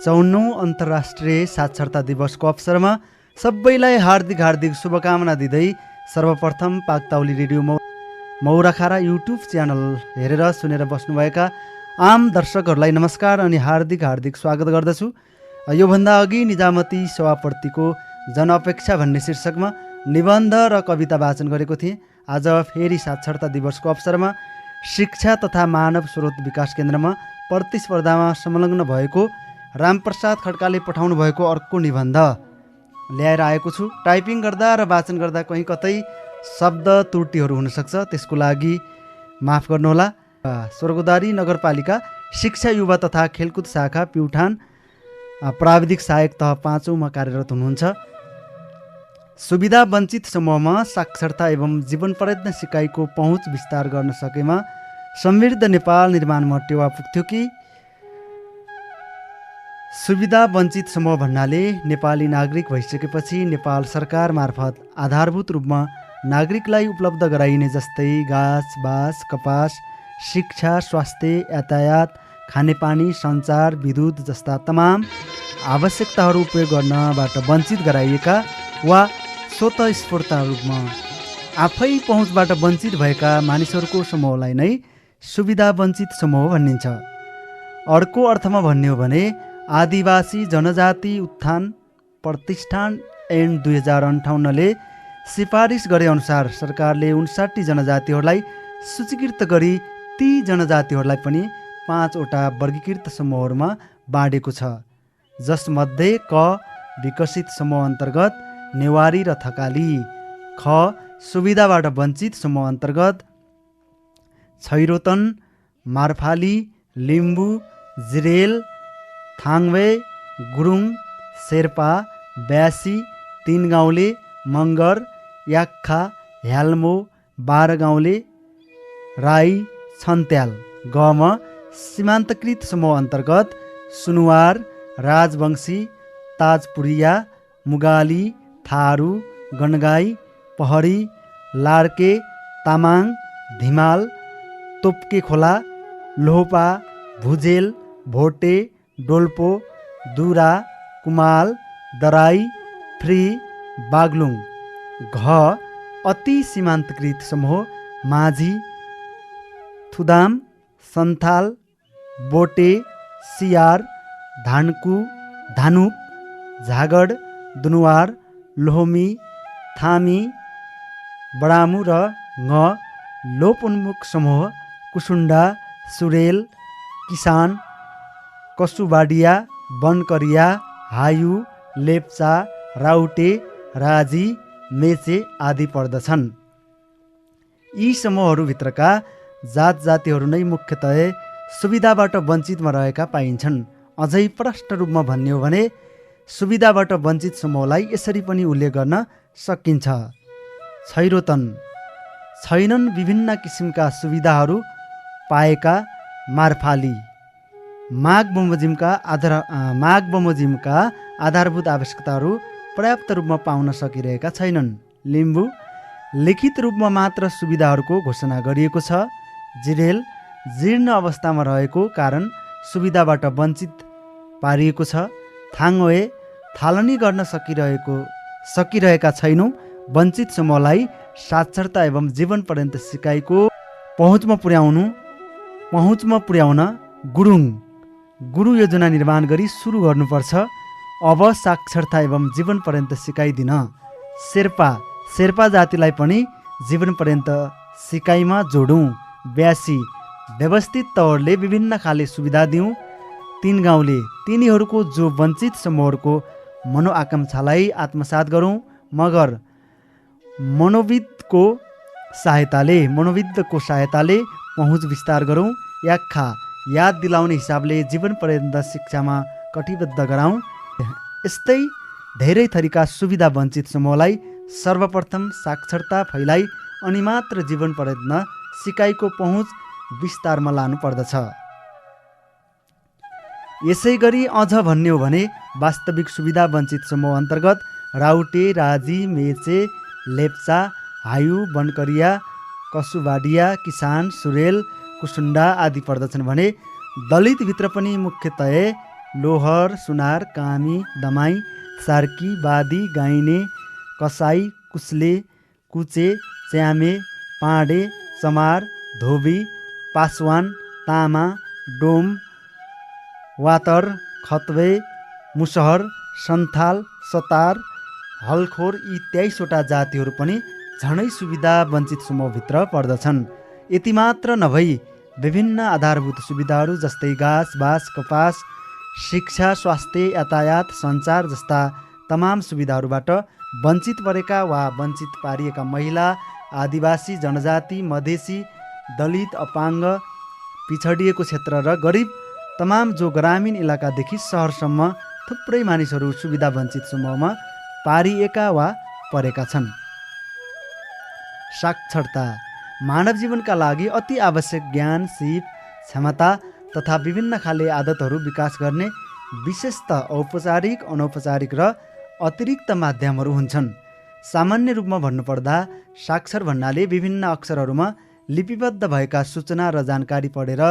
54औं अन्तर्राष्ट्रिय साक्षरता दिवसको अवसरमा सबैलाई हार्दिक हार्दिक शुभकामना दिँदै सर्वप्रथम पाकताउली रेडियो मौराखारा युट्युब च्यानल हेरेर सुनेर बस्नुभएका आम दर्शकहरूलाई नमस्कार अनि हार्दिक हार्दिक स्वागत गर्दछु। योभन्दा अघि निजामती सभाप्रतिको जनअपेक्षा भन्ने शीर्षकमा निबन्ध र कविता वाचन गरेको थिएँ। आज फेरि साक्षरता दिवसको अवसरमा शिक्षा तथा मानव स्रोत विकास केन्द्रमा प्रतिस्पर्धामा संलग्न भएको रामप्रसाद खड्काले पठाउनु भएको अर्को निबन्ध ल्याएर आएको छु। टाइपिङ गर्दा र वाचन गर्दा कहीँ कतै शब्द त्रुटिहरू हुनसक्छ, त्यसको लागि माफ गर्नुहोला। स्वर्गद्वारी नगरपालिका शिक्षा युवा तथा खेलकुद शाखा प्युठान प्राविधिक सहायक तह 5औँमा कार्यरत हुनुहुन्छ। सुविधा वञ्चित समूहमा साक्षरता एवं जीवन पर्यटन सिकाइको पहुँच विस्तार गर्न सकेमा समृद्ध नेपाल निर्माणमा टेवा पुग्थ्यो कि? सुविधा वञ्चित समूह भन्नाले नेपाली नागरिक भइसकेपछि नेपाल सरकार मार्फत आधारभूत रूपमा नागरिकलाई उपलब्ध गराइने जस्तै गाछ बाँस कपास शिक्षा स्वास्थ्य यातायात खानेपानी सञ्चार विद्युत जस्ता तमाम आवश्यकताहरू उपयोग गर्नबाट वञ्चित गराइएका वा स्वतःस्फूर्त रूपमा आफै पहुँचबाट वञ्चित भएका मानिसहरूको समूहलाई नै सुविधा वञ्चित समूह भनिन्छ। अर्को अर्थमा भन्ने हो भने आदिवासी जनजाति उत्थान प्रतिष्ठान ऐन 2058ले सिफारिस गरे अनुसार सरकारले 59 जनजातिहरूलाई सूचीकृत गरी ती जनजातिहरूलाई पनि 5वटा वर्गीकृत समूहहरूमा बाँडेको छ, जसमध्ये क विकसित समूह अन्तर्गत नेवारी र थकाली, ख सुविधाबाट वञ्चित समूह अन्तर्गत छैरोतन मार्फाली लिम्बू जिरेल थाङ्वे गुरुङ शेर्पा ब्यासी तीन गाउँले मगर याक्खा ह्याल्मो 12 गाउँले राई छन्त्याल, गम सीमान्तकृत समूह अन्तर्गत सुनुवार राजवंशी ताजपुरिया मुगाली थारू गणगाई पहरी लार्के तामाङ धिमाल तोप्के खोला लोहोपा भुजेल भोटे डोल्पो दुरा कुमाल दराई फ्री बागलुङ, घ अति सीमान्तकृत समूह माझी थुदाम सन्थाल बोटे सियार धानुक झागड दुनुवार लोहोमी थामी बडामु र ङ लोपोन्मुख समूह कुसुन्डा सुरेल किसान कसुबाडिया बनकरिया हायु लेप्चा राउटे राजी मेचे आदि पर्दछन्। यी समूहहरूभित्रका जात जातिहरू नै मुख्यतः सुविधाबाट वञ्चितमा रहेका पाइन्छन्। अझै प्रष्ट रूपमा भन्ने हो भने सुविधाबाट वञ्चित समूहलाई यसरी पनि उल्लेख गर्न सकिन्छ। छैरोतन छैनन् विभिन्न किसिमका सुविधाहरू पाएका मार्फाली, माघ बमोजिमका आधारभूत आवश्यकताहरू पर्याप्त रूपमा पाउन सकिरहेका छैनन्। लिम्बू लिखित रूपमा मात्र सुविधाहरूको घोषणा गरिएको छ। जिरेल जीर्ण अवस्थामा रहेको कारण सुविधाबाट वञ्चित पारिएको छ। थाङ्वे थालनी गर्न सकिरहेका छैनौँ वञ्चित समूहलाई साक्षरता एवं जीवन पर्यन्त सिकाइको पहुँचमा पुर्याउन गुरु योजना निर्माण गरी सुरु गर्नुपर्छ। अब साक्षरता एवं जीवन पर्यन्त सिकाइदिन। शेर्पा जातिलाई पनि जीवन पर्यन्त सिकाइमा जोडौँ। ब्यासी व्यवस्थित तवरले विभिन्न खाले सुविधा दिउँ। तीन गाउँले तिनीहरूको जो वञ्चित समूहहरूको मनोआकाङ्क्षालाई आत्मसात गरौँ। मगर मनोविदको सहायताले पहुँच विस्तार गरौँ। याक्खा याद दिलाउने हिसाबले जीवन पर्यन्त शिक्षामा कटिबद्ध गराउँ। यस्तै धेरै थरीका सुविधा वञ्चित समूहलाई सर्वप्रथम साक्षरता फैलाई अनि मात्र जीवन पर्यन्त सिकाइको पहुँच विस्तारमा लानु पर्दछ। यसै गरी अझ भन्ने हो भने वास्तविक सुविधा वञ्चित समूह अन्तर्गत राउटे राजी मेचे लेप्चा हायु बनकरिया कसुबाडिया किसान सुरेल कुसुन्डा आदि पर्दछन् भने दलितभित्र पनि मुख्यतः लोहर, सुनार, कामी, दमाई, सार्की, बादी, गाइने, कसाई, कुस्ले, कुचे, च्यामे, पाँडे, चमार, धोबी, पासवान, तामा, डोम, वातर, खतवे, मुसहर, सन्थाल, सतार, हलखोर यी 23वटा जातिहरू पनि झनै सुविधा वञ्चित समूहभित्र पर्दछन्। यति मात्र नभई विभिन्न आधारभूत सुविधाहरू जस्तै घाँस, बाँस, कपास, शिक्षा, स्वास्थ्य, यातायात, सञ्चार जस्ता तमाम सुविधाहरूबाट वञ्चित परेका वा वञ्चित पारिएका महिला, आदिवासी, जनजाति, मधेसी, दलित, अपाङ्ग, पिछडिएको क्षेत्र र गरिब तमाम जो ग्रामीण इलाकादेखि सहरसम्म थुप्रै मानिसहरू सुविधा वञ्चित समूहमा पारिएका वा परेका छन्। साक्षरता मानव जीवनका लागि अति आवश्यक ज्ञान, सिप, क्षमता तथा विभिन्न खाले आदतहरू विकास गर्ने विशेषतः औपचारिक, अनौपचारिक र अतिरिक्त माध्यमहरू हुन्छन्। सामान्य रूपमा भन्नुपर्दा साक्षर भन्नाले विभिन्न अक्षरहरूमा लिपिबद्ध भएका सूचना र जानकारी पढेर,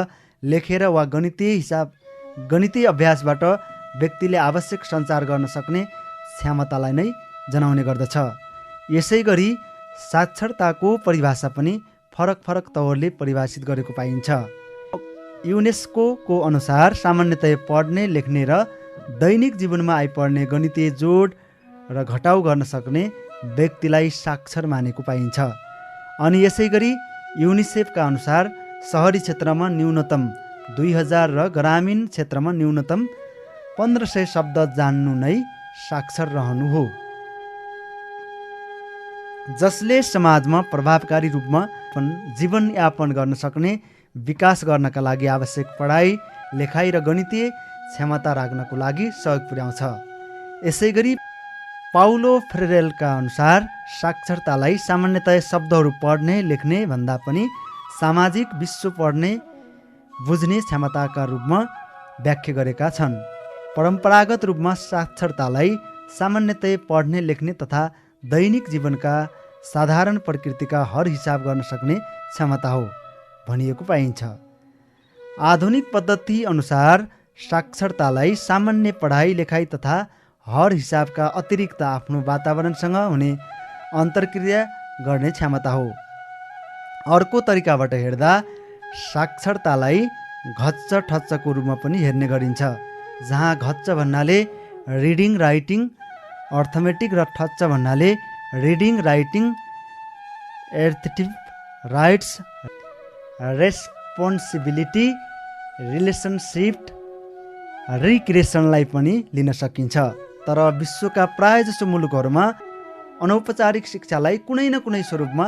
लेखेर वा गणितीय अभ्यासबाट व्यक्तिले आवश्यक सञ्चार गर्न सक्ने क्षमतालाई नै जनाउने गर्दछ। यसै गरी साक्षरताको परिभाषा पनि फरक फरक तवरले परिभाषित गरेको पाइन्छ। युनेस्को अनुसार सामान्यतया पढ्ने, लेख्ने र दैनिक जीवनमा आइपर्ने गणितीय जोड र घटाउ गर्न सक्ने व्यक्तिलाई साक्षर मानेको पाइन्छ। अनि यसै गरी युनिसेफका अनुसार सहरी क्षेत्रमा न्यूनतम 2000 र ग्रामीण क्षेत्रमा न्यूनतम 1500 शब्द जान्नु नै साक्षर रहनु हो। जसले समाजमा प्रभावकारी रूपमा जीवनयापन गर्न सक्ने विकास गर्नका लागि आवश्यक पढाइ, लेखाइ र गणितीय क्षमता राख्नको लागि सहयोग पुर्याउँछ। यसै गरी पाउलो फ्रेरेलका अनुसार साक्षरतालाई सामान्यतया शब्दहरू पढ्ने, लेख्ने भन्दा पनि सामाजिक विश्व पढ्ने, बुझ्ने क्षमताका रूपमा व्याख्या गरेका छन्। परम्परागत रूपमा साक्षरतालाई सामान्यतया पढ्ने, लेख्ने तथा दैनिक जीवनका साधारण प्रकृतिका हर हिसाब गर्न सक्ने क्षमता हो भनिएको पाइन्छ। आधुनिक पद्धति अनुसार साक्षरतालाई सामान्य पढाइ, लेखाइ तथा हर हिसाबका अतिरिक्त आफ्नो वातावरणसँग हुने अन्तर्क्रिया गर्ने क्षमता हो। अर्को तरिकाबाट हेर्दा साक्षरतालाई घच्च ठच्चको रूपमा पनि हेर्ने गरिन्छ, जहाँ घच्च भन्नाले रिडिङ, राइटिङ, अर्थमेटिक र ठच्च भन्नाले रिडिङ, राइटिङ, एर्थेटिभ, राइट्स, रेस्पोन्सिबिलिटी, रिलेसनसिप, रिक्रिएसनलाई पनि लिन सकिन्छ। तर विश्वका प्रायजसो मुलुकहरूमा अनौपचारिक शिक्षालाई कुनै न कुनै स्वरूपमा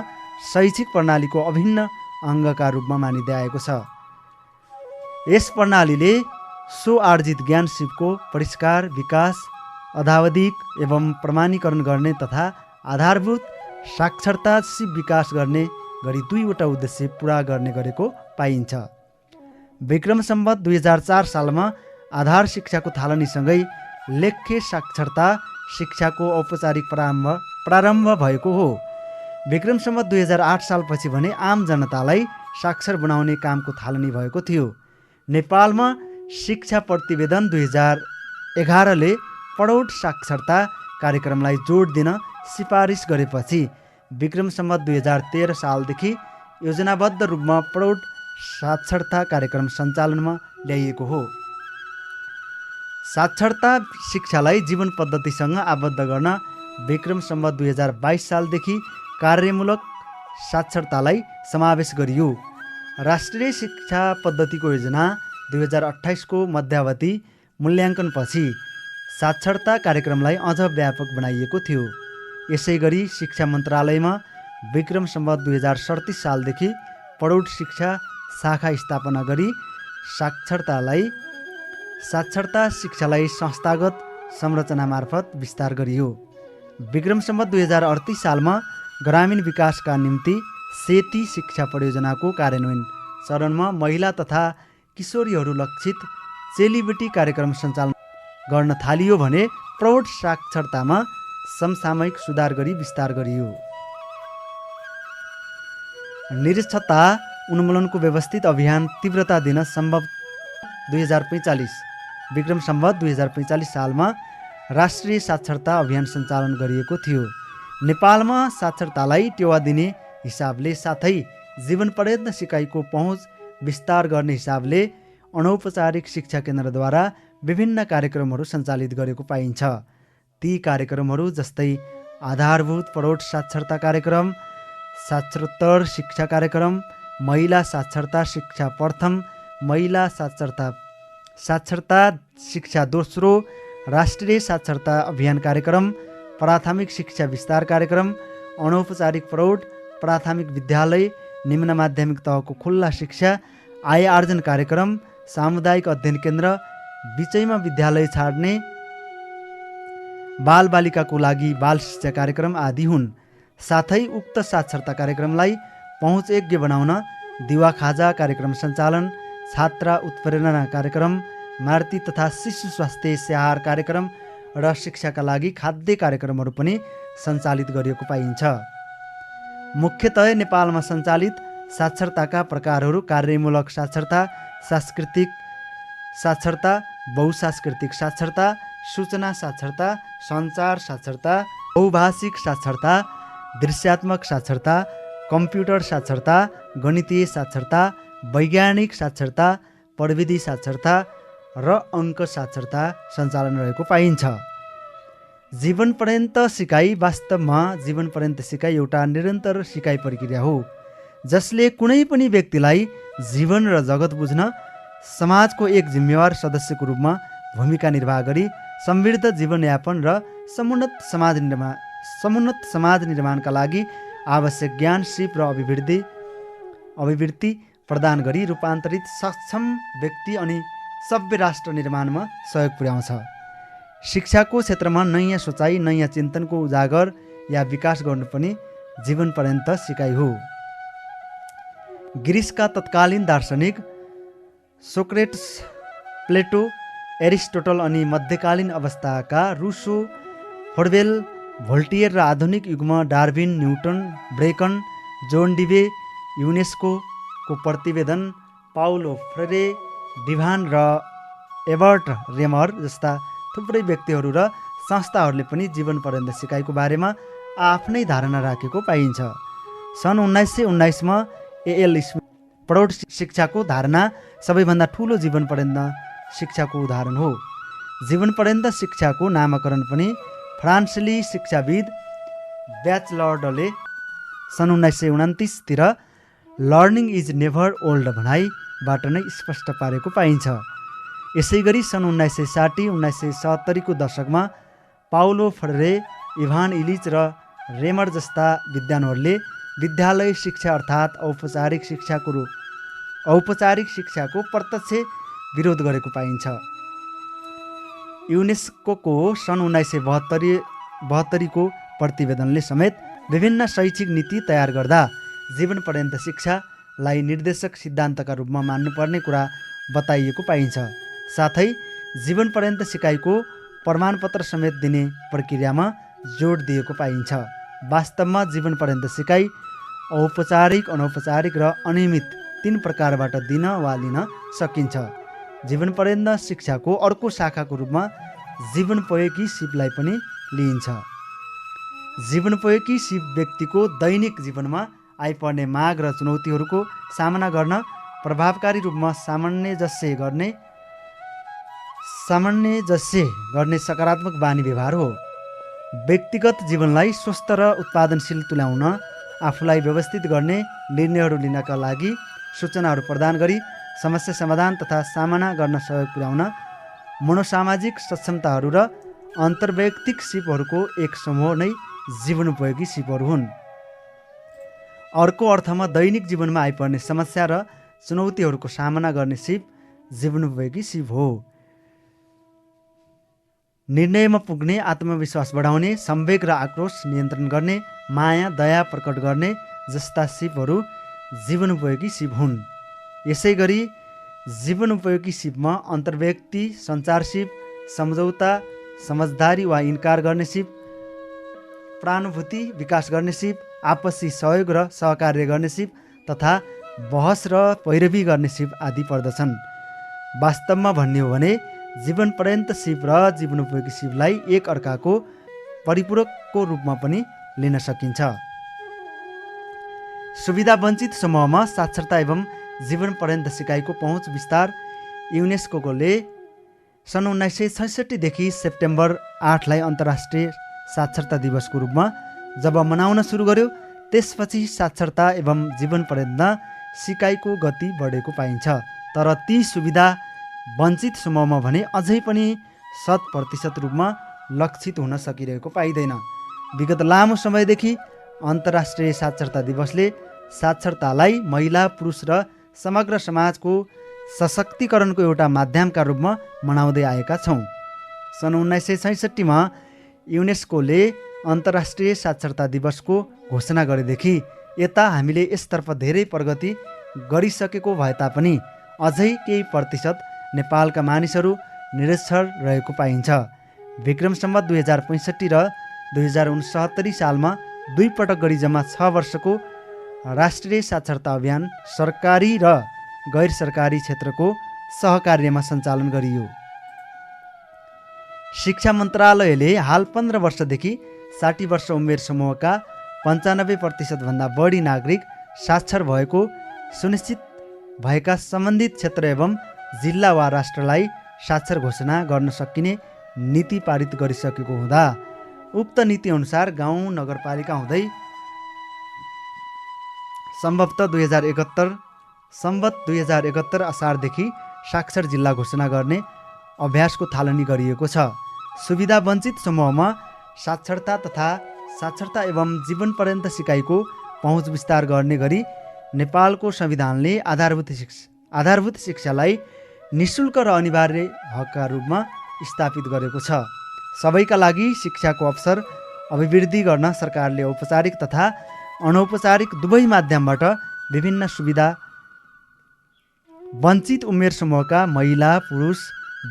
शैक्षिक प्रणालीको अभिन्न अङ्गका रूपमा मानिँदै आएको छ। यस प्रणालीले सो आर्जित ज्ञान सिपको परिष्कार, विकास, अधावधिक एवं प्रमाणीकरण गर्ने तथा आधारभूत साक्षरता सिप विकास गर्ने गरी 2वटा उद्देश्य पुरा गर्ने गरेको पाइन्छ। विक्रम सम्वत 2004 सालमा आधार शिक्षाको थालनीसँगै लेख्य साक्षरता शिक्षाको औपचारिक प्रारम्भ भएको हो। विक्रम सम्वत 2008 सालपछि भने आम जनतालाई साक्षर बनाउने कामको थालनी भएको थियो। नेपालमा शिक्षा प्रतिवेदन 2011ले पढौट साक्षरता कार्यक्रमलाई जोड दिन सिफारिस गरेपछि विक्रम सम्वत 2013 सालदेखि योजनाबद्ध रूपमा प्रौढ साक्षरता कार्यक्रम सञ्चालनमा ल्याइएको हो। साक्षरता शिक्षालाई जीवन पद्धतिसँग आबद्ध गर्न विक्रम सम्वत 2022 सालदेखि कार्यमूलक साक्षरतालाई समावेश गरियो। राष्ट्रिय शिक्षा पद्धतिको योजना 2028 को मध्यावधि मूल्याङ्कनपछि साक्षरता कार्यक्रमलाई अझ व्यापक बनाइएको थियो। यसै गरी शिक्षा मन्त्रालयमा विक्रम सम्वत 2037 सालदेखि प्रौढ शिक्षा शाखा स्थापना गरी साक्षरता शिक्षालाई संस्थागत संरचना मार्फत विस्तार गरियो। विक्रम सम्वत 2038 सालमा ग्रामीण विकासका निम्ति सेती शिक्षा परियोजनाको कार्यान्वयन चरणमा महिला तथा किशोरीहरू लक्षित चेलीबेटी कार्यक्रम सञ्चालन गर्न थालियो भने प्रौढ साक्षरतामा समसामयिक सुधार गरी विस्तार गरियो। निरक्षरता उन्मूलनको व्यवस्थित अभियान तीव्रता दिन सम्भव 2045 विक्रम सम्वत 2045 सालमा राष्ट्रिय साक्षरता अभियान सञ्चालन गरिएको थियो। नेपालमा साक्षरतालाई टेवा दिने हिसाबले साथै जीवन पर्यन्त सिकाइको पहुँच विस्तार गर्ने हिसाबले अनौपचारिक शिक्षा केन्द्रद्वारा विभिन्न कार्यक्रमहरू सञ्चालित गरेको पाइन्छ। ती कार्यक्रमहरू जस्तै आधारभूत प्रौढ साक्षरता कार्यक्रम, साक्षरोत्तर शिक्षा कार्यक्रम, महिला साक्षरता शिक्षा प्रथम, महिला साक्षरता शिक्षा दोस्रो, राष्ट्रिय साक्षरता अभियान कार्यक्रम, प्राथमिक शिक्षा विस्तार कार्यक्रम, अनौपचारिक प्रौढ, प्राथमिक विद्यालय, निम्न माध्यमिक तहको खुल्ला शिक्षा, आय आर्जन कार्यक्रम, सामुदायिक अध्ययन केन्द्र, बिचैमा विद्यालय छाड्ने, बालबालिकाको लागि बाल शिक्षा कार्यक्रम आदि हुन्। साथै उक्त साक्षरता कार्यक्रमलाई पहुँचयोग्य बनाउन दिवा खाजा कार्यक्रम सञ्चालन, छात्रा उत्प्रेरणा कार्यक्रम, मातृ तथा शिशु स्वास्थ्य स्याहार कार्यक्रम र शिक्षाका लागि खाद्य कार्यक्रमहरू पनि सञ्चालित गरिएको पाइन्छ। मुख्यतया नेपालमा सञ्चालित साक्षरताका प्रकारहरू कार्यमूलक साक्षरता, सांस्कृतिक साक्षरता, बहुसांस्कृतिक साक्षरता, सूचना साक्षरता, सञ्चार साक्षरता, बहुभाषिक साक्षरता, दृश्यात्मक साक्षरता, कम्प्युटर साक्षरता, गणितीय साक्षरता, वैज्ञानिक साक्षरता, प्रविधि साक्षरता र अङ्क साक्षरता सञ्चालन रहेको पाइन्छ। जीवन पर्यन्त सिकाइ वास्तवमा जीवन पर्यन्त सिकाइ एउटा निरन्तर सिकाइ प्रक्रिया हो, जसले कुनै पनि व्यक्तिलाई जीवन र जगत बुझ्न समाजको एक जिम्मेवार सदस्यको रूपमा भूमिका निर्वाह गरी समृद्ध जीवनयापन र समुन्नत समाज निर्माणका लागि आवश्यक ज्ञान, सिप र अभिवृद्धि प्रदान गरी रूपान्तरित सक्षम व्यक्ति अनि सभ्य राष्ट्र निर्माणमा सहयोग पुर्याउँछ। शिक्षाको क्षेत्रमा नयाँ सोचाइ, नयाँ चिन्तनको उजागर या विकास गर्नु पनि जीवन पर्यन्त सिकाइ हो। ग्रिसका तत्कालीन दार्शनिक सोक्रेट्स, प्लेटो, एरिस्टोटल अनि मध्यकालीन अवस्थाका रूसो, फोर्डवेल, भोल्टियर र आधुनिक युगमा Darwin, newton, ब्रेकन, John Dewey, UNESCO प्रतिवेदन, पाउलो फ्रेरे, डिभान र एबर्ट रेमर जस्ता थुप्रै व्यक्तिहरू र संस्थाहरूले पनि जीवन पर्यन्त सिकाइको बारेमा आफ्नै धारणा राखेको पाइन्छ। सन् 1919मा एएल स्मिथ प्रौढ शिक्षाको धारणा सबैभन्दा ठुलो जीवन पर्यन्त शिक्षाको उदाहरण हो। जीवन पर्यन्त शिक्षाको नामकरण पनि फ्रान्सेली शिक्षाविद ब्याचलर्डले सन् 1929तिर लर्निङ इज नेभर ओल्ड भनाइबाट नै स्पष्ट पारेको पाइन्छ। यसै गरी सन् 1960-1970 को दशकमा पाउलो फ्रेरे, इभान इलिच र रेमर जस्ता विद्वानहरूले विद्यालय शिक्षा अर्थात् औपचारिक शिक्षाको प्रत्यक्ष विरोध गरेको पाइन्छ। युनेस्को सन् 1972 को प्रतिवेदनले समेत विभिन्न शैक्षिक नीति तयार गर्दा जीवन पर्यन्त शिक्षालाई निर्देशक सिद्धान्तका रूपमा मान्नुपर्ने कुरा बताइएको पाइन्छ। साथै जीवन पर्यन्त सिकाइको प्रमाणपत्र समेत दिने प्रक्रियामा जोड दिएको पाइन्छ। वास्तवमा जीवन पर्यन्त सिकाइ औपचारिक, अनौपचारिक र अनियमित 3 प्रकारबाट दिन वा लिन सकिन्छ। जीवन पर्यन्त शिक्षाको अर्को शाखाको रूपमा जीवनोपयोगी सिपलाई पनि लिइन्छ। जीवनोपयोगी सिप व्यक्तिको दैनिक जीवनमा आइपर्ने माग र चुनौतीहरूको सामना गर्न प्रभावकारी रूपमा सामञ्जस्य गर्ने सकारात्मक बानी व्यवहार हो। व्यक्तिगत जीवनलाई स्वस्थ र उत्पादनशील तुल्याउन आफूलाई व्यवस्थित गर्ने, निर्णयहरू लिनका लागि सूचनाहरू प्रदान गरी समस्या समाधान तथा सामना गर्न सहयोग पुर्याउन मनोसामाजिक सक्षमताहरू र अन्तर्वैयक्तिक सिपहरूको एक समूह नै जीवनोपयोगी सिपहरू हुन्। अर्को अर्थमा दैनिक जीवनमा आइपर्ने समस्या र चुनौतीहरूको सामना गर्ने सिप जीवनोपयोगी सिप हो। निर्णयमा पुग्ने, आत्मविश्वास बढाउने, संवेग र आक्रोश नियन्त्रण गर्ने, माया, दया प्रकट गर्ने जस्ता सिपहरू जीवनोपयोगी सिप हुन्। यसै गरी जीवनोपयोगी सिपमा अन्तर्व्यक्ति सञ्चार सिप, सम्झौता, समझदारी वा इन्कार गर्ने सिप, प्रानुभूति विकास गर्ने सिप, आपसी सहयोग र सहकार्य गर्ने सिप तथा बहस र पैरवी गर्ने सिप आदि पर्दछन्। वास्तवमा भन्ने हो भने जीवन पर्यन्त सिप र जीवनोपयोगी सिपलाई एक अर्काको परिपूरकको रूपमा पनि लिन सकिन्छ। सुविधा वञ्चित समूहमा साक्षरता एवं जीवन पर्यन्त सिकाइको पहुँच विस्तार युनेस्कोले सन् 1966देखि सेप्टेम्बर 8लाई अन्तर्राष्ट्रिय साक्षरता दिवसको रूपमा जब मनाउन सुरु गर्यो, त्यसपछि साक्षरता एवं जीवन पर्यन्त सिकाइको गति बढेको पाइन्छ। तर ती सुविधा वञ्चित समूहमा भने अझै पनि 100% रूपमा लक्षित हुन सकिरहेको पाइँदैन। विगत लामो समयदेखि अन्तर्राष्ट्रिय साक्षरता दिवसले साक्षरतालाई महिला, पुरुष र समग्र समाजको सशक्तिकरणको एउटा माध्यमका रूपमा मनाउँदै आएका छौँ। सन् 1966मा युनेस्कोले अन्तर्राष्ट्रिय साक्षरता दिवसको घोषणा गरेदेखि यता हामीले यसतर्फ धेरै प्रगति गरिसकेको भए तापनि अझै केही प्रतिशत नेपालका मानिसहरू निरक्षर रहेको पाइन्छ। विक्रम सम्वत 2065 र 2069 सालमा 2 पटक गरी जम्मा 6 वर्षको राष्ट्रिय साक्षरता अभियान सरकारी र गैर सरकारी क्षेत्रको सहकार्यमा सञ्चालन गरियो। शिक्षा मन्त्रालयले हाल 15 वर्षदेखि 60 वर्ष उमेर समूहका 95% भन्दा बढी नागरिक साक्षर भएको सुनिश्चित भएका सम्बन्धित क्षेत्र एवं जिल्ला वा राष्ट्रलाई साक्षर घोषणा गर्न सकिने नीति पारित गरिसकेको हुँदा उक्त नीति अनुसार गाउँ नगरपालिका हुँदै सम्वत 2071 असारदेखि साक्षर जिल्ला घोषणा गर्ने अभ्यासको थालनी गरिएको छ। सुविधा वञ्चित समूहमा साक्षरता एवं जीवन पर्यन्त सिकाइको पहुँच विस्तार गर्ने गरी नेपालको संविधानले आधारभूत शिक्षालाई निःशुल्क र अनिवार्य हकका रूपमा स्थापित गरेको छ। सबैका लागि शिक्षाको अवसर अभिवृद्धि गर्न सरकारले औपचारिक तथा अनौपचारिक दुवै माध्यमबाट विभिन्न सुविधा वञ्चित उमेर समूहका महिला, पुरुष,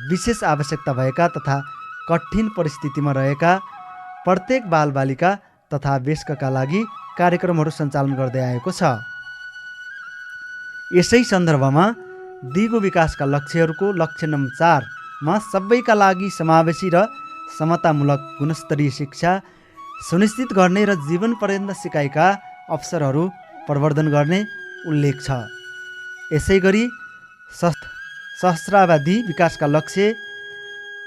विशेष आवश्यकता भएका तथा कठिन परिस्थितिमा रहेका प्रत्येक बालबालिका तथा वयस्कका लागि कार्यक्रमहरू सञ्चालन गर्दै आएको छ। यसै सन्दर्भमा दिगो विकासका लक्ष्यहरूको लक्ष्य नम्बर 4मा सबैका लागि समावेशी र समतामूलक गुणस्तरीय शिक्षा सुनिश्चित गर्ने र जीवन पर्यन्त सिकाइका अवसरहरू प्रवर्धन गर्ने उल्लेख छ। यसै गरी सहस्रावधि विकासका लक्ष्य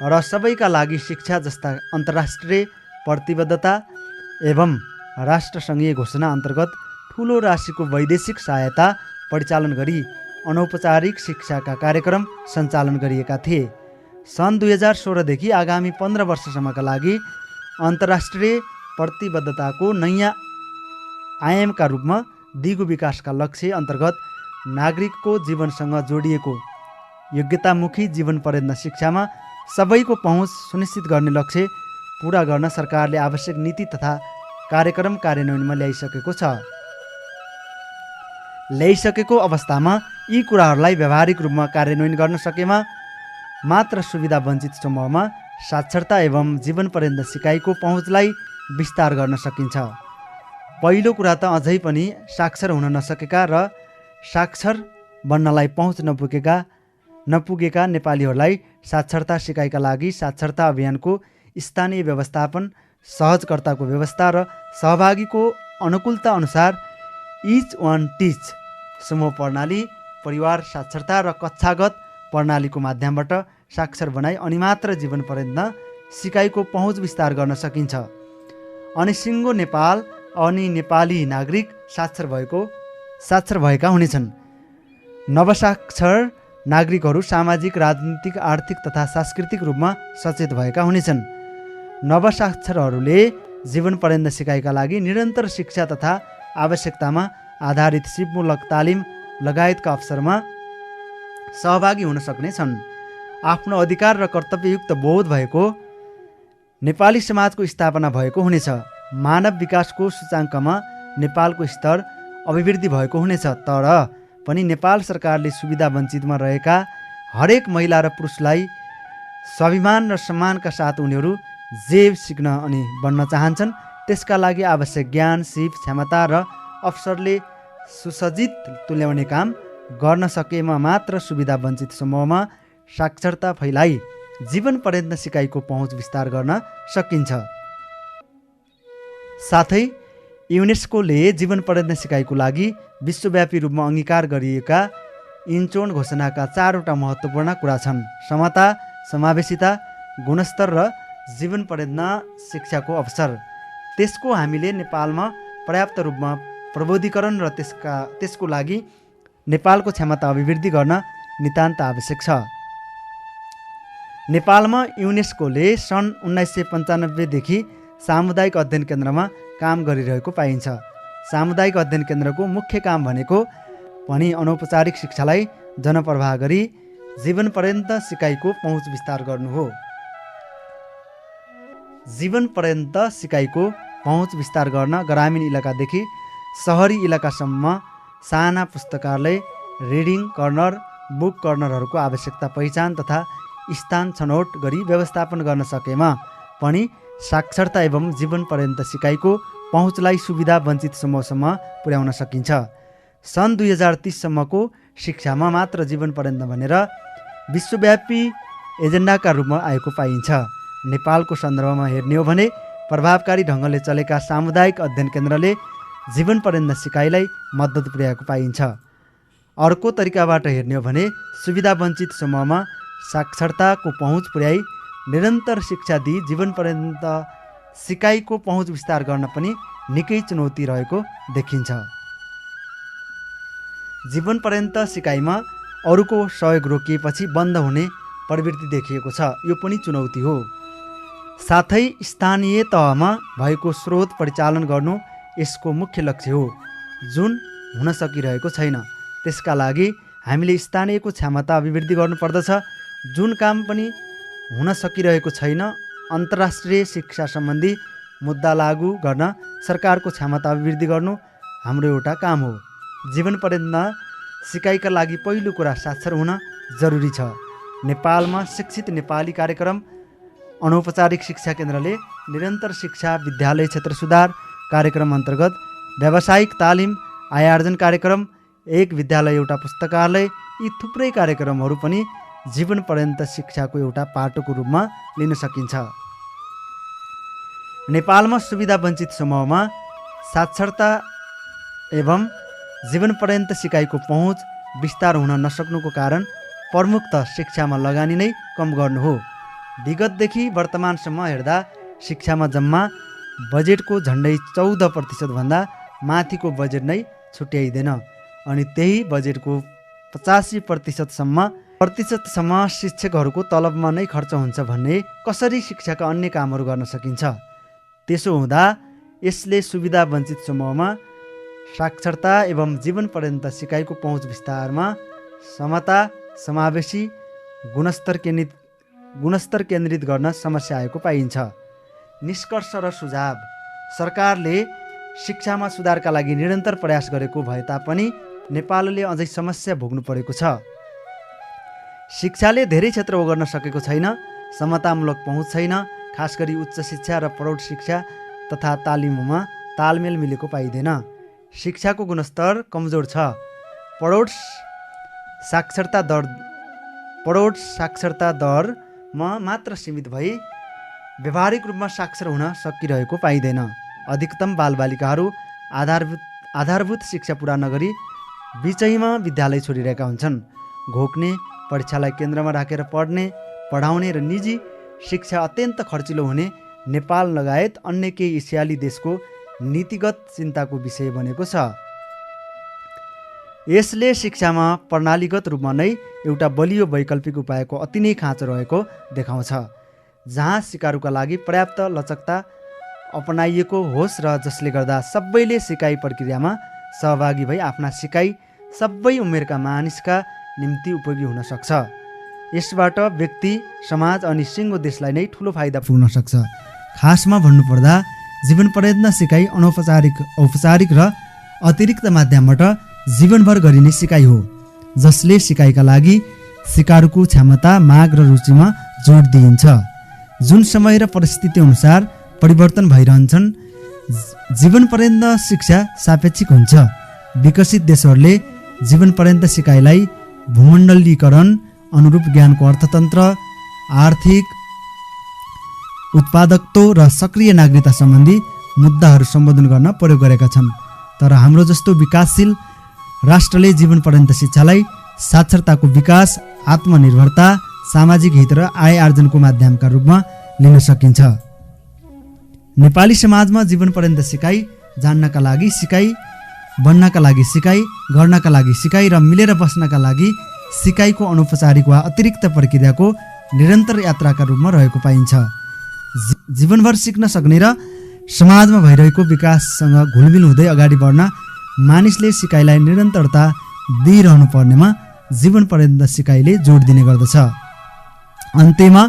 र सबैका लागि शिक्षा जस्ता अन्तर्राष्ट्रिय प्रतिबद्धता एवं राष्ट्रसङ्घीय घोषणा अन्तर्गत ठुलो राशिको वैदेशिक सहायता परिचालन गरी अनौपचारिक शिक्षाका कार्यक्रम सञ्चालन गरिएका थिए। सन् 2016देखि आगामी 15 वर्षसम्मका लागि अन्तर्राष्ट्रिय प्रतिबद्धताको नयाँ आयामका रूपमा दिगो विकासका लक्ष्य अन्तर्गत नागरिकको जीवनसँग जोडिएको योग्यतामुखी जीवन पर्यन्त शिक्षामा सबैको पहुँच सुनिश्चित गर्ने लक्ष्य पूरा गर्न सरकारले आवश्यक नीति तथा कार्यक्रम कार्यान्वयनमा ल्याइसकेको अवस्थामा यी कुराहरूलाई व्यावहारिक रूपमा कार्यान्वयन गर्न सकेमा मात्र सुविधा वञ्चित समूहमा साक्षरता एवं जीवन पर्यन्त सिकाइको पहुँचलाई विस्तार गर्न सकिन्छ। पहिलो कुरा त अझै पनि साक्षर हुन नसकेका र साक्षर बन्नलाई पहुँच नपुगेका नेपालीहरूलाई साक्षरता सिकाइका लागि साक्षरता अभियानको स्थानीय व्यवस्थापन, सहजकर्ताको व्यवस्था र सहभागीको अनुकूलता अनुसार इच वान टिच समूह प्रणाली, परिवार साक्षरता र कक्षागत प्रणालीको माध्यमबाट साक्षर बनाई अनि मात्र जीवन पर्यन्त सिकाइको पहुँच विस्तार गर्न सकिन्छ। अनि सिङ्गो नेपाल अनि नेपाली नागरिक साक्षर भएका हुनेछन्। नवसाक्षर नागरिकहरू सामाजिक, राजनीतिक, आर्थिक तथा सांस्कृतिक रूपमा सचेत भएका हुनेछन्। नवसाक्षरहरूले जीवन पर्यन्त सिकाइका लागि निरन्तर शिक्षा तथा आवश्यकतामा आधारित सिपमूलक तालिम लगायतका अवसरमा सहभागी हुन सक्नेछन्। आफ्नो अधिकार र कर्तव्ययुक्त बोध भएको नेपाली समाजको स्थापना भएको हुनेछ। मानव विकासको सूचाङ्कमा नेपालको स्तर अभिवृद्धि भएको हुनेछ। तर पनि नेपाल सरकारले सुविधा वञ्चितमा रहेका हरेक महिला र पुरुषलाई स्वाभिमान र सम्मानका साथ उनीहरू जे सिक्न अनि बन्न चाहन्छन् त्यसका लागि आवश्यक ज्ञान, सिप, क्षमता र अवसरले सुसज्जित तुल्याउने काम गर्न सकेमा मात्र सुविधा वञ्चित समूहमा साक्षरता फैलाई जीवन पर्यन्त सिकाइको पहुँच विस्तार गर्न सकिन्छ। साथै युनेस्कोले जीवन पर्यन्त सिकाइको लागि विश्वव्यापी रूपमा अङ्गीकार गरिएका इन्चोन घोषणाका 4वटा महत्त्वपूर्ण कुरा छन्: समता, समावेशिता, गुणस्तर र जीवन पर्यन्त शिक्षाको अवसर। त्यसको हामीले नेपालमा पर्याप्त रूपमा प्रबोधीकरण र त्यसको लागि नेपालको क्षमता अभिवृद्धि गर्न नितान्त आवश्यक छ। नेपालमा युनेस्कोले सन् 1995 देखि सामुदायिक अध्ययन केन्द्रमा काम गरिरहेको पाइन्छ। सामुदायिक अध्ययन केन्द्रको मुख्य काम भनेको पनि अनौपचारिक शिक्षालाई जनप्रवाह गरी जीवन पर्यन्त सिकाइको पहुँच विस्तार गर्नु हो। जीवन पर्यन्त सिकाइको पहुँच विस्तार गर्न ग्रामीण इलाकादेखि सहरी इलाकासम्म साना पुस्तकालय, रिडिङ कर्नर, बुक कर्नरहरूको आवश्यकता पहिचान तथा स्थान छनौट गरी व्यवस्थापन गर्न सकेमा पनि साक्षरता एवं जीवन पर्यन्त सिकाइको पहुँचलाई सुविधा वञ्चित समूहसम्म पुर्याउन सकिन्छ। सन् 2030 सम्मको शिक्षामा मात्र जीवन पर्यन्त भनेर विश्वव्यापी एजेन्डाका रूपमा आएको पाइन्छ। नेपालको सन्दर्भमा हेर्ने हो भने प्रभावकारी ढङ्गले चलेका सामुदायिक अध्ययन केन्द्रले जीवन पर्यन्त सिकाइलाई मद्दत पुर्याएको पाइन्छ। अर्को तरिकाबाट हेर्ने हो भने सुविधा वञ्चित समूहमा साक्षरताको पहुँच पुर्याई निरन्तर शिक्षा दिई जीवन पर्यन्त सिकाइको पहुँच विस्तार गर्न पनि निकै चुनौती रहेको देखिन्छ। जीवन पर्यन्त सिकाइमा अरूको सहयोग रोकिएपछि बन्द हुने प्रवृत्ति देखिएको छ। यो पनि चुनौती हो। साथै स्थानीय तहमा भएको स्रोत परिचालन गर्नु यसको मुख्य लक्ष्य हो, जुन हुन सकिरहेको छैन। त्यसका लागि हामीले स्थानीयको क्षमता अभिवृद्धि गर्नुपर्दछ। जुन काम पनि हुन सकिरहेको छैन, अन्तर्राष्ट्रिय शिक्षा सम्बन्धी मुद्दा लागू गर्न सरकारको क्षमता अभिवृद्धि गर्नु हाम्रो एउटा काम हो। जीवन पर्यन्त सिकाइका लागि पहिलो कुरा साक्षर हुन जरुरी छ। नेपालमा शिक्षित नेपाली कार्यक्रम अनौपचारिक शिक्षा केन्द्रले निरन्तर शिक्षा विद्यालय क्षेत्र सुधार कार्यक्रम अन्तर्गत व्यावसायिक तालिम, आयार्जन कार्यक्रम, एक विद्यालय एउटा पुस्तकालय, यी थुप्रै कार्यक्रमहरू पनि जीवन पर्यन्त शिक्षाको एउटा पाटोको रूपमा लिन सकिन्छ। नेपालमा सुविधा वञ्चित समूहमा साक्षरता एवं जीवन पर्यन्त सिकाइको पहुँच विस्तार हुन नसक्नुको कारण प्रमुख त शिक्षामा लगानी नै कम गर्नु हो। विगतदेखि वर्तमानसम्म हेर्दा शिक्षामा जम्मा बजेटको झन्डै 14% भन्दा माथिको बजेट नै छुट्याइँदैन, अनि त्यही बजेटको 85% शिक्षकहरूको तलबमा नै खर्च हुन्छ भन्ने कसरी शिक्षाका अन्य कामहरू गर्न सकिन्छ? त्यसो हुँदा यसले सुविधा वञ्चित समूहमा साक्षरता एवं जीवन पर्यन्त सिकाइको पहुँच विस्तारमा समता, समावेशी, गुणस्तर केन्द्रित गर्न समस्या आएको पाइन्छ। निष्कर्ष र सुझाव: सरकारले शिक्षामा सुधारका लागि निरन्तर प्रयास गरेको भए तापनि नेपालले अझै समस्या भोग्नु परेको छ। शिक्षाले धेरै क्षेत्र ओगर्न सकेको छैन, समतामूलक पहुँच छैन, खास गरी उच्च शिक्षा र प्रौढ शिक्षा तथा तालिममा तालमेल मिलेको पाइँदैन। शिक्षाको गुणस्तर कमजोर छ। प्रौढ साक्षरता दरमा मात्र सीमित भई व्यावहारिक रूपमा साक्षर हुन सकिरहेको पाइँदैन। अधिकतम बालबालिकाहरू आधारभूत शिक्षा पुरा नगरी बिचैमा विद्यालय छोडिरहेका हुन्छन्। घोक्ने, परीक्षालाई केन्द्रमा राखेर पढाउने र निजी शिक्षा अत्यन्त खर्चिलो हुने नेपाल लगायत अन्य केही एसियाली देशको नीतिगत चिन्ताको विषय बनेको छ। यसले शिक्षामा प्रणालीगत रूपमा नै एउटा बलियो वैकल्पिक उपायको अति नै खाँचो रहेको देखाउँछ, जहाँ सिकारुका लागि पर्याप्त लचकता अपनाइएको होस् र जसले गर्दा सबैले सिकाइ प्रक्रियामा सहभागी भई आफ्ना सिकाइ सबै उमेरका मानिसका निम्ति उपयोगी हुन सक्छ। यसबाट व्यक्ति, समाज अनि सिङ्गो देशलाई नै ठुलो फाइदा पुग्न सक्छ। खासमा भन्नुपर्दा जीवन पर्यन्त सिकाइ अनौपचारिक, औपचारिक र अतिरिक्त माध्यमबाट जीवनभर गरिने सिकाइ हो, जसले सिकाइका लागि सिकारुको क्षमता, माग र रुचिमा जोड दिइन्छ, जुन समय र परिस्थिति अनुसार परिवर्तन भइरहन्छन्। जीवन पर्यन्त शिक्षा सापेक्षिक हुन्छ। विकसित देशहरूले जीवन पर्यन्त सिकाइलाई भूमण्डलीकरण, अनुरूप ज्ञानको अर्थतन्त्र, आर्थिक उत्पादकत्व र सक्रिय नागरिकता सम्बन्धी मुद्दाहरू सम्बोधन गर्न प्रयोग गरेका छन्। तर हाम्रो जस्तो विकासशील राष्ट्रले जीवनपर्यन्त शिक्षालाई साक्षरताको विकास, आत्मनिर्भरता, सामाजिक हित र आय आर्जनको माध्यमका रूपमा लिन सकिन्छ। नेपाली समाजमा जीवनपर्यन्त सिकाइ, जान्नका लागि सिकाइ, बन्नका लागि सिकाइ, गर्नका लागि सिकाइ र मिलेर बस्नका लागि सिकाइको अनौपचारिक वा अतिरिक्त प्रक्रियाको निरन्तर यात्राका रूपमा रहेको पाइन्छ। जीवनभर सिक्न सक्ने र समाजमा भइरहेको विकाससँग घुलमिल हुँदै अगाडि बढ्न मानिसले सिकाइलाई निरन्तरता दिइरहनु पर्नेमा जीवनपर्यन्त सिकाइले जोड दिने गर्दछ। अन्त्यमा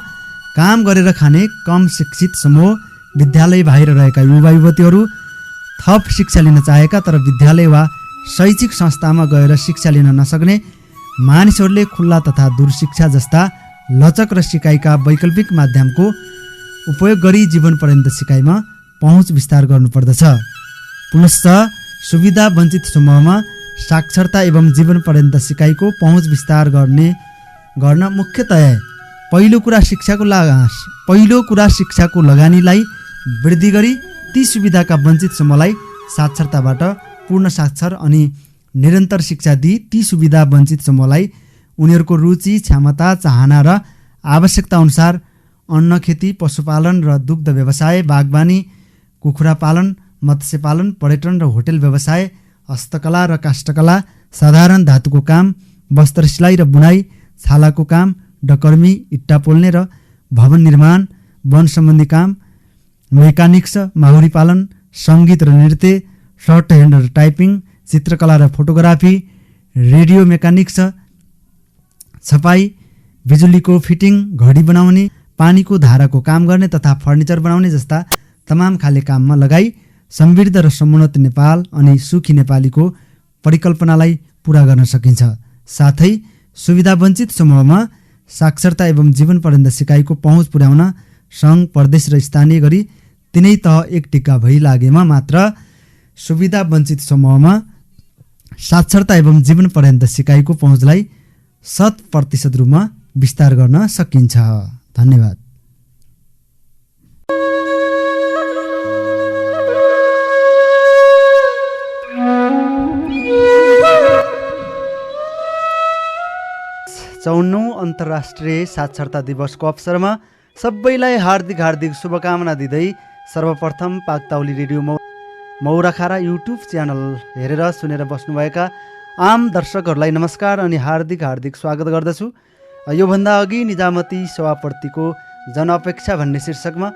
काम गरेर खाने कम शिक्षित समूह, विद्यालय बाहिर रहेका युवा युवतीहरू, थप शिक्षा लिन चाहेका तर विद्यालय वा शैक्षिक संस्थामा गएर शिक्षा लिन नसक्ने मानिसहरूले खुल्ला तथा दूरशिक्षा जस्ता लचक र सिकाइका वैकल्पिक माध्यमको उपयोग गरी जीवनपर्यन्त सिकाइमा पहुँच विस्तार गर्नुपर्दछ। पुनश्च सुविधा वञ्चित समूहमा साक्षरता एवं जीवनपर्यन्त सिकाइको पहुँच विस्तार गर्न मुख्यतया पहिलो कुरा शिक्षाको लगानीलाई वृद्धि गरी ती सुविधाका वञ्चित समूहलाई साक्षरताबाट पूर्ण साक्षर अनि निरन्तर शिक्षा दिई ती सुविधा वञ्चित समूहलाई उनीहरूको रुचि, क्षमता, चाहना र आवश्यकता अनुसार अन्न खेती, पशुपालन र दुग्ध व्यवसाय, बागवानी, कुखुरा पालन, मत्स्य पालन, पर्यटन र होटल व्यवसाय, हस्तकला र काष्ठकला, साधारण धातुको काम, वस्त्र सिलाइ र बुनाइ, छालाको काम, डकर्मी, इट्टा पोल्ने र भवन निर्माण, वन सम्बन्धी काम, मेकानिक्स, माहुरी पालन, सङ्गीत र नृत्य, सर्ट ह्यान्ड र टाइपिङ, चित्रकला र फोटोग्राफी, रेडियो मेकानिक्स, छपाई, बिजुलीको फिटिङ, घडी बनाउने, पानीको धाराको काम गर्ने तथा फर्निचर बनाउने जस्ता तमाम खाले काममा लगाई समृद्ध र समुन्नत नेपाल अनि सुखी नेपालीको परिकल्पनालाई पुरा गर्न सकिन्छ। साथै सुविधा वञ्चित समूहमा साक्षरता एवं जीवनपर्यन्त सिकाइको पहुँच पुर्याउन सङ्घ, प्रदेश र स्थानीय गरी तिनै तह एक टिक्का भई लागेमा मात्र सुविधा वञ्चित समूहमा साक्षरता एवं जीवनपर्यन्त सिकाइको पहुँचलाई 100% रूपमा विस्तार गर्न सकिन्छ। धन्यवाद। चौन्नौ अन्तर्राष्ट्रिय साक्षरता दिवसको अवसरमा सबैलाई हार्दिक शुभकामना दिँदै सर्वप्रथम पाकताउली रेडियो मौराखारा युट्युब च्यानल हेरेर सुनेर बस्नुभएका आम दर्शकहरूलाई नमस्कार अनि हार्दिक स्वागत गर्दछु। योभन्दा अघि निजामती सभाप्रतिको जनअपेक्षा भन्ने शीर्षकमा